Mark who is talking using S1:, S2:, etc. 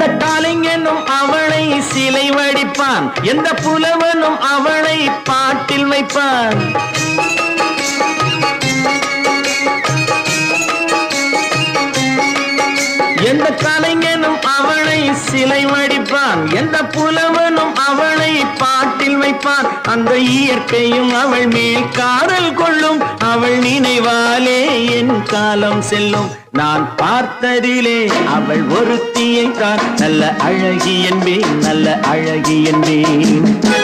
S1: எந்த காலைஞனும் அவளை சிலை வடிப்பான், எந்த புலவனும் அவளை பாட்டில் வைப்பான். எந்த கலைஞனும் அவளை சிலை வடிப்பான், எந்த புலவனும் அவளை பாட்டில் வைப்பான். அந்த இயற்கையும் அவள் மேல் காதல் கொள்ளும், அவள் நினைவாலே என் காலம் செல்லும். நான் பார்த்ததிலே அவள் ஒருத்தியை தான் நல்ல அழகி என்பேன், நல்ல அழகி என்பேன்.